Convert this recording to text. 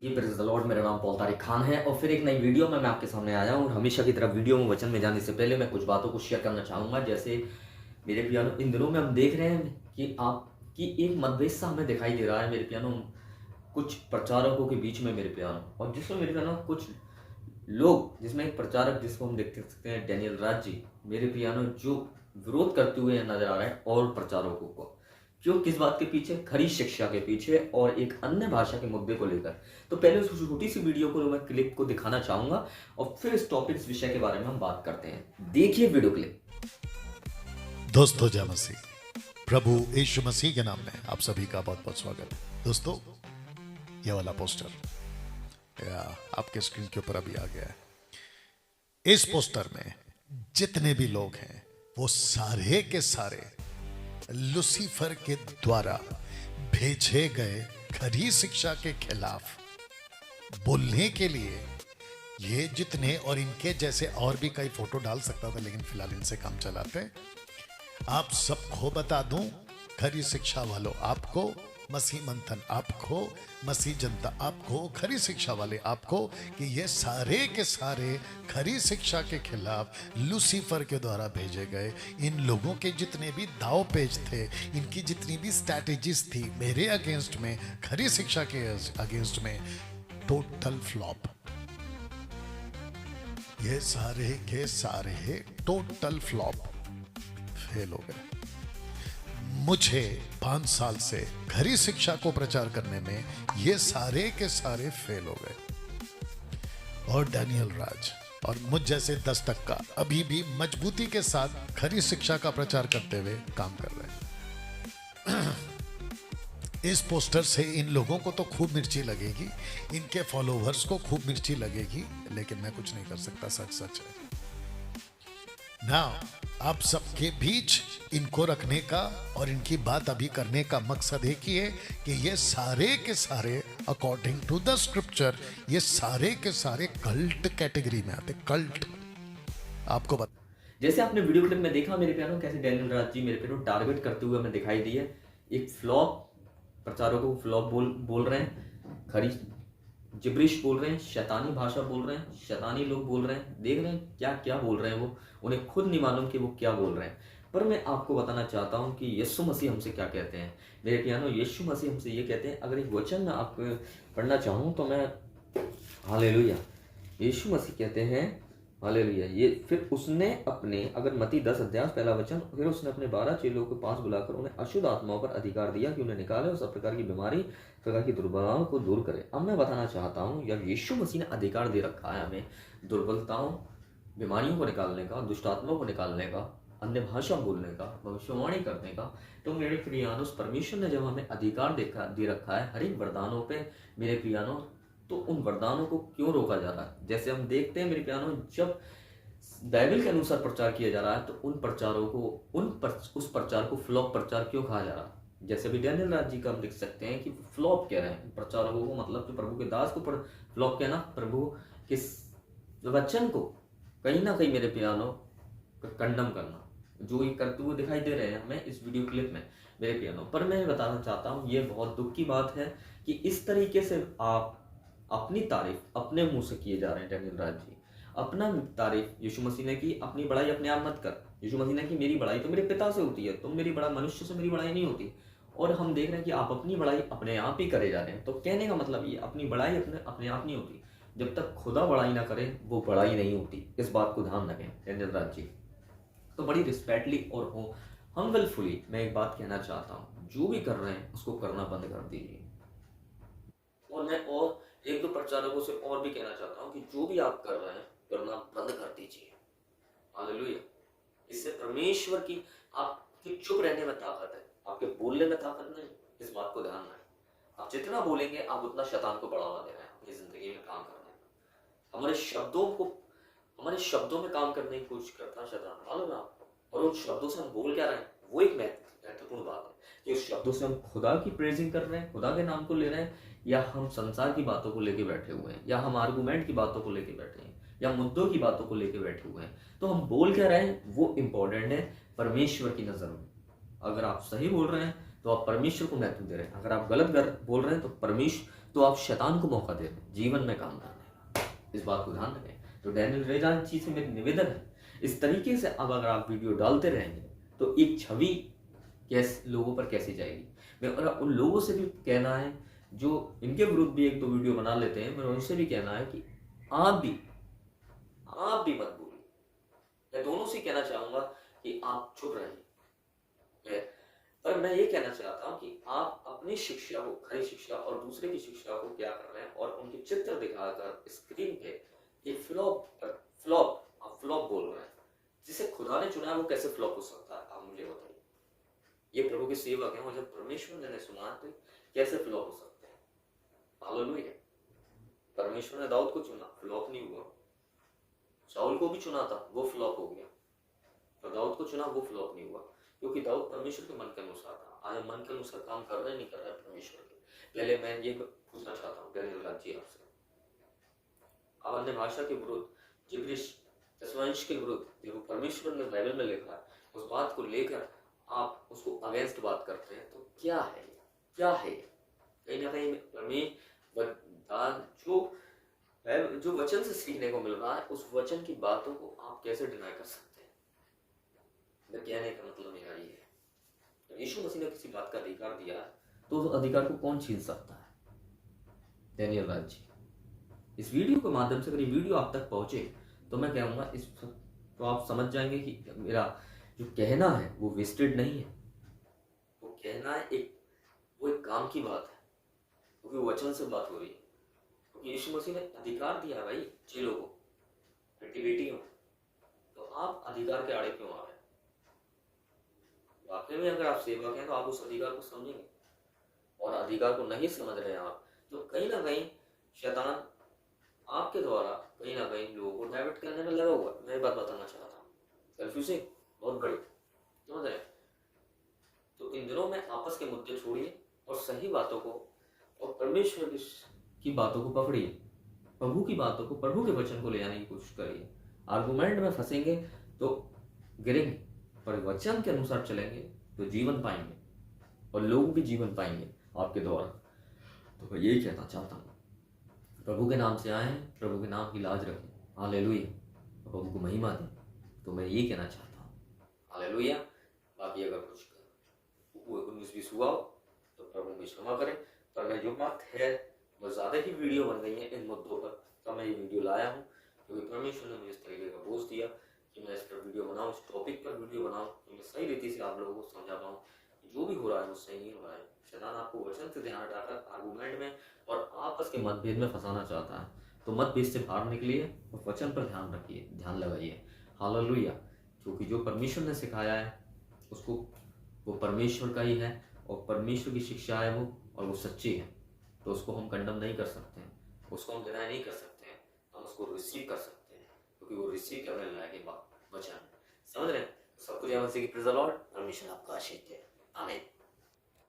Ji praise the Lord, मेरा नाम Paul Tariq Khan है और फिर एक नई वीडियो में मैं आपके सामने आया हूँ और हमेशा की तरह वीडियो में वचन में जाने से पहले मैं कुछ बातों को शेयर करना चाहूँगा। जैसे मेरे प्यानो, इन दिनों में हम देख रहे हैं कि आपकी एक मतभेद सा हमें दिखाई दे रहा है मेरे प्यानो, कुछ प्रचारकों के बीच में मेरे प्यानो, और जिसमें मेरे प्यानो कुछ लोग, जिसमें एक प्रचारक जिसको हम देख सकते हैं डैनियल राज जी, मेरे प्यानो, जो विरोध करते हुए नजर आ रहे हैं और प्रचारकों को, क्यों, किस बात के पीछे, खरी शिक्षा के पीछे और एक अन्य भाषा के मुद्दे को लेकर। तो पहले उस छोटी सी वीडियो को मैं क्लिप को दिखाना चाहूंगा और फिर इस टॉपिक, इस विषय के बारे में हम बात करते हैं। देखिए वीडियो क्लिप। दोस्तों, जय मसीह। प्रभु यीशु मसीह के नाम में आप सभी का बहुत बहुत स्वागत है। दोस्तों, ये वाला पोस्टर आपके स्क्रीन के ऊपर अभी आ गया है। इस पोस्टर में जितने भी लोग हैं वो सारे के सारे लूसीफर के द्वारा भेजे गए खरी शिक्षा के खिलाफ बोलने के लिए, ये जितने और इनके जैसे और भी कई फोटो डाल सकता था, लेकिन फिलहाल इनसे काम चलाते। आप सबको बता दूं, खरी शिक्षा वालों आपको, मसीह मंथन आपको, मसीह जनता आपको, खरी शिक्षा वाले आपको, कि ये सारे के सारे खरी शिक्षा के खिलाफ लूसीफर के द्वारा भेजे गए इन लोगों के जितने भी दाव पेज थे, इनकी जितनी भी स्ट्रैटेजीज थी मेरे अगेंस्ट में, खरी शिक्षा के अगेंस्ट में, टोटल फ्लॉप। ये सारे के सारे टोटल फ्लॉप, फेल हो गए। मुझे 5 साल से खरी शिक्षा को प्रचार करने में ये सारे के सारे फेल हो गए। और डैनियल राज और मुझ जैसे 10 टक्का अभी भी मजबूती के साथ खरी शिक्षा का प्रचार करते हुए काम कर रहे हैं। इस पोस्टर से इन लोगों को तो खूब मिर्ची लगेगी, इनके फॉलोवर्स को खूब मिर्ची लगेगी, लेकिन मैं कुछ नहीं कर सकता। सच सच है ना। आप सबके बीच इनको रखने का और इनकी बात अभी करने का मकसद एक ही है कि ये सारे के सारे अकॉर्डिंग टू द स्क्रिप्चर, ये सारे के सारे कल्ट कैटेगरी में आते। कल्ट आपको बता, जैसे आपने वीडियो क्लिप में देखा मेरे प्यारो, कैसे डैनियल राज जी मेरे प्यारो टारगेट करते हुए हमें दिखाई दिए। एक फ्लॉप प्रचारकों को फ्लॉप बोल रहे हैं, खरी जिब्रिश बोल रहे हैं, शैतानी भाषा बोल रहे हैं, शैतानी लोग बोल रहे हैं। देख रहे हैं क्या क्या बोल रहे हैं वो, उन्हें खुद नहीं मालूम कि वो क्या बोल रहे हैं। पर मैं आपको बताना चाहता हूं कि यीशु मसीह हमसे क्या कहते हैं मेरे प्यारो। यीशु मसीह हमसे ये कहते हैं, अगर एक वचन मैं आपको पढ़ना चाहूँ तो मैं, हालेलुया, यीशु मसीह कहते हैं, हालेलुया, ये फिर उसने अपने, अगर मत्ती 10 अध्याय पहला वचन, फिर उसने अपने 12 चेलों को पास बुलाकर उन्हें अशुद्ध आत्माओं पर अधिकार दिया कि उन्हें निकाले और सब प्रकार की बीमारी, प्रकार की दुर्बलताओं को दूर करे। अब मैं बताना चाहता हूँ, जब यीशु मसीह ने अधिकार दे रखा है हमें दुर्बलताओं, बीमारियों को निकालने का, दुष्ट आत्माओं को निकालने का, अन्य भाषा बोलने का, भविष्यवाणी करने का, तो मेरे प्रियानो, परमेश्वर ने जब हमें अधिकार दे रखा है हर एक वरदानों पे मेरे प्रियानो, तो उन वरदानों को क्यों रोका जा रहा है? जैसे हम देखते हैं मेरे प्यानो, जब बाइबल के अनुसार प्रचार किया जा रहा है तो उन प्रचारों को, उस प्रचार को फ्लॉप प्रचार क्यों कहा जा रहा है? जैसे अभी डैनियल राज जी का हम देख सकते हैं कि फ्लॉप कह रहे हैं प्रचारकों को, मतलब जो प्रभु के दास को फ्लॉप कहना, प्रभु के वचन को कहीं ना कहीं मेरे प्यानो कंडम करना, जो ये करते हुए दिखाई दे रहे हैं हमें इस वीडियो क्लिप में मेरे प्यानो। पर मैं बताना चाहता हूँ, ये बहुत दुख की बात है कि इस तरीके से आप अपनी तारीफ अपने मुंह से किए जा रहे हैं। डैनियल राज जी, अपना तारीफ यीशु मसीह ने की, अपनी बड़ाई अपने आप मत कर। यीशु मसीह ने की, मेरी बड़ाई तो मेरे पिता से होती है, तुम मेरी बड़ा, मनुष्य से मेरी बड़ाई नहीं होती। और हम देख रहे हैं कि आप अपनी बड़ाई अपने आप ही करे जा रहे हैं। तो कहने का मतलब ये, अपनी बड़ाई अपने आप नहीं होती, जब तक खुदा बड़ाई ना करे वो बड़ाई नहीं होती। इस बात को ध्यान रखें डैनियल राज जी। तो बड़ी रिस्पेक्टली और हो हम्बलफुली मैं एक बात कहना चाहता हूँ, जो भी कर रहे हैं उसको करना बंद कर दीजिए। और मैं और एक दो प्रचारकों से और भी कहना चाहता हूँ कि जो भी आप कर रहे हैं करना बंद कर दीजिए। हालेलुया। इससे परमेश्वर की, आपके चुप रहने में ताकत है, आपके बोलने में ताकत नहीं। इस बात को ध्यान रखें। आप जितना बोलेंगे आप उतना शैतान को बढ़ावा दे रहे हैं अपनी जिंदगी में काम करने में। हमारे शब्दों में काम करने की कोशिश करता है शैतान, मालूम है आपको। और उन शब्दों से हम बोल क्या रहे हैं, वो एक महत्वपूर्ण बात है कि उस शब्दों से हम खुदा की प्रेजिंग कर रहे हैं, खुदा के नाम को ले रहे हैं, या हम संसार की बातों को लेके बैठे हुए हैं, या हम आर्गुमेंट की बातों को लेके बैठे हैं, या मुद्दों की बातों को लेके बैठे हुए हैं। तो हम बोल क्या रहे हैं वो इंपॉर्टेंट है परमेश्वर की नजर में। अगर आप सही बोल रहे हैं तो आप परमेश्वर को महत्व दे रहे हैं, अगर आप गलत बोल रहे हैं तो परमेश्वर तो आप शैतान को मौका दे रहे हैं जीवन में काम करने का। इस बात को ध्यान रखें। तो डैनियल रेजान जी से मेरी निवेदन है, इस तरीके से अब अगर आप वीडियो डालते रहेंगे तो एक छवि कैसे लोगों पर कैसे जाएगी। मेरा उन लोगों से भी कहना है जो इनके विरुद्ध भी एक दो वीडियो बना लेते हैं, मेरा उनसे भी कहना है कि आप भी मत बोलिए। मैं दोनों से कहना चाहूंगा कि आप चुप रहिए। पर मैं ये कहना चाहता हूँ कि आप अपनी शिक्षा को, खरी शिक्षा और दूसरे की शिक्षा को क्या कर रहे हैं और उनके चित्र दिखाकर स्क्रीन पे एक फ्लॉप बोल रहे हैं। जिसे खुदा ने चुना है वो कैसे फ्लॉप हो सकता है, आप मुझे बताइए। ये प्रभु के सेवक हैं और जब परमेश्वर ने सुना तो कैसे फ्लॉप हो सकते हैं। हालेलुया। परमेश्वर ने दाऊद को चुना, फ्लॉप नहीं हुआ। शाऊल को भी चुना था, वो फ्लॉप हो गया। तो दाऊद को चुना, वो फ्लॉप नहीं हुआ, क्योंकि दाऊद परमेश्वर के मन के अनुसार था। आज हम मन के अनुसार काम कर रहे हैं, नहीं कर रहे हैं परमेश्वर के। पहले मैं ये पूछना चाहता हूँ डैनियल राज जी आपसे, आप अन्य भाषा के विरुद्ध, जिब्रिश वंश के विरुद्ध जो परमेश्वर ने बाइबल में लिखा है उस बात को लेकर आप उसको अगेंस्ट बात करते हैं, तो क्या है? कहीं ना कहीं जो वचन से सीखने को मिल रहा है, उस वचन की बातों को आप कैसे डिनाई कर सकते हैं? मैं कहने का मतलब मेरा ये है, यीशु मसीह ने किसी बात का अधिकार दिया है तो उस अधिकार को कौन छीन सकता है? डैनियल राज जी, इस वीडियो के माध्यम से अगर ये वीडियो आप तक पहुंचे तो मैं कहूँगा तो आप समझ जाएंगे कि मेरा जो कहना है वो वेस्टेड नहीं है। वो कहना है एक काम की बात है, क्योंकि वचन से बात हो रही है। क्योंकि यीशु मसीह ने अधिकार दिया है भाई चेलों को, बेटियों, तो आप अधिकार के आड़े क्यों आ रहे हैं? वाकई में अगर आप सेवक हैं तो आप उस अधिकार को समझेंगे, और अधिकार को नहीं समझ रहे हैं आप, तो कहीं ना कहीं शैतान आपके द्वारा कहीं ना कहीं लोगों को डाइवर्ट करने में लगा हुआ है। मैं बात बताना चाहता हूँ, कंफ्यूजिंग बहुत बड़ी, समझ रहे हैं? तो इन दिनों में आपस के मुद्दे छोड़िए और सही बातों को और परमेश्वर की बातों को पकड़िए, प्रभु की बातों को, प्रभु के वचन को ले जाने की कोशिश करिए। आर्गुमेंट में फंसेंगे तो गिरेंगे, पर वचन के अनुसार चलेंगे तो जीवन पाएंगे और लोग भी जीवन पाएंगे आपके द्वारा। तो मैं यही कहना चाहता हूँ, प्रभु के नाम से आए हैं, प्रभु के नाम की लाज रखें। हालेलुया। प्रभु को महिमा दें। तो मैं ये कहना चाहता हूँ, हालेलुया। बाकी अगर कुछ 19-20 हुआ हो तो प्रभु में क्षमा करें, पर मैं जो बात है वो ज़्यादा ही वीडियो बन गई है इन मुद्दों पर, तो मैं ये वीडियो लाया हूँ क्योंकि परमेश्वर ने मुझे इस तरीके का बोझ दिया कि मैं इस पर वीडियो बनाऊँ, इस टॉपिक पर वीडियो बनाऊँ, तो मैं सही रीति से आप लोगों को समझा पाऊँ जो भी हो रहा है वो सही नहीं हो रहा है। शैतान आपको वचन से ध्यान हटाकर आर्गुमेंट में और आपस के मतभेद में फंसाना चाहता है, तो मतभेद से बाहर निकलिए और वचन पर ध्यान रखिए, ध्यान लगाइए। हालेलुया। क्योंकि जो परमेश्वर ने सिखाया है उसको, वो परमेश्वर का ही है और परमेश्वर की शिक्षा है वो, और वो सच्ची है, तो उसको हम कंडम नहीं कर सकते हैं, उसको हम डिनाई नहीं कर सकते हैं, हम उसको रिसीव कर सकते हैं, क्योंकि वो रिसीव करने लायक वचन। समझ रहे हैं? सब कुछ मसीह की प्रेज़ द लॉर्ड। परमेश्वर आपका आशीष दे। आमीन।